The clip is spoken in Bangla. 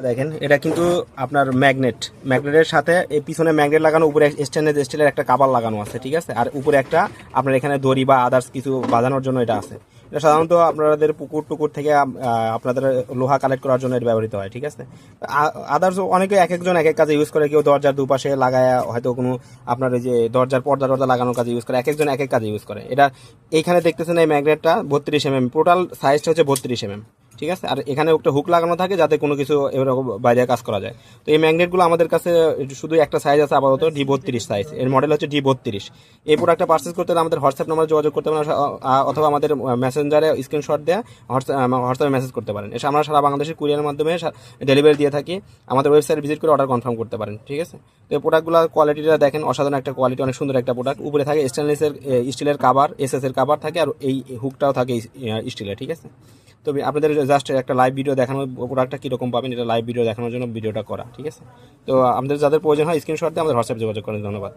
দেখেন এটা কিন্তু আপনার ম্যাগনেটের সাথে এই পিছনে ম্যাগনেট লাগানো, উপরে স্টেনলেস স্টিলের একটা কাভার লাগানো আছে, ঠিক আছে। আর উপরে একটা আপনার এখানে দড়ি বা আদার্স কিছু বাঁধানোর জন্য এটা আছে। এটা সাধারণত আপনাদের পুকুর টুকুর থেকে আপনাদের লোহা কালেক্ট করার জন্য এটা ব্যবহৃত হয়, ঠিক আছে। আদার্স অনেকে এক একজন এক এক কাজে ইউজ করে। কেউ দরজার দুপাশে লাগায় হয়তো কোনো আপনার এই যে দরজার পর্দা লাগানোর কাজে ইউজ করে, এক একজন এক এক কাজে ইউজ করে এটা। এইখানে দেখতেছেন এই ম্যাগনেটটা 32 mm, টোটাল সাইজটা হচ্ছে 32 mm, ঠিক আছে। আর এখানে একটা হুক লাগানো থাকে যাতে কোনো কিছু এরকম বাইরে কাজ করা যায়। তো এই ম্যাগনেটগুলো আমাদের কাছে শুধু একটা সাইজ আছে আপাতত, D32 সাইজ, এর মডেল হচ্ছে D32। এই প্রোডাক্টটা পারচেস করতে হলে আমাদের হোয়াটসঅ্যাপ নাম্বারে যোগাযোগ করতে পারেন, অথবা আমাদের মেসেঞ্জারে স্ক্রিনশট দেওয়া হোয়াটসঅ্যাপে মেসেজ করতে পারেন। এসে আমরা সারা বাংলাদেশের কুরিয়ারের মাধ্যমে ডেলিভারি দিয়ে থাকি। আমাদের ওয়েবসাইট ভিজিট করে অর্ডার কনফার্ম করতে পারেন, ঠিক আছে। তো এই প্রোডাক্টগুলো কোয়ালিটিটা দেখেন, অসাধারণ একটা কোয়ালিটি, অনেক সুন্দর একটা প্রোডাক্ট। উপরে থাকে স্টেনলেসের স্টিলের কাভার, এসএস এর কাভার থাকে, আর এই হুকটাও থাকে স্টিলের, ঠিক আছে। তো আপনাদের জাস্ট একটা লাইভ ভিডিও দেখানো, প্রোডাক্টটা কীরকম পাবেন এটা লাইভ ভিডিও দেখানোর জন্য ভিডিওটা করা, ঠিক আছে। তো আমাদের যাদের প্রয়োজন হয় স্ক্রিনশট দিয়ে আমাদের হোয়াটসঅ্যাপ যোগাযোগ করেন। ধন্যবাদ।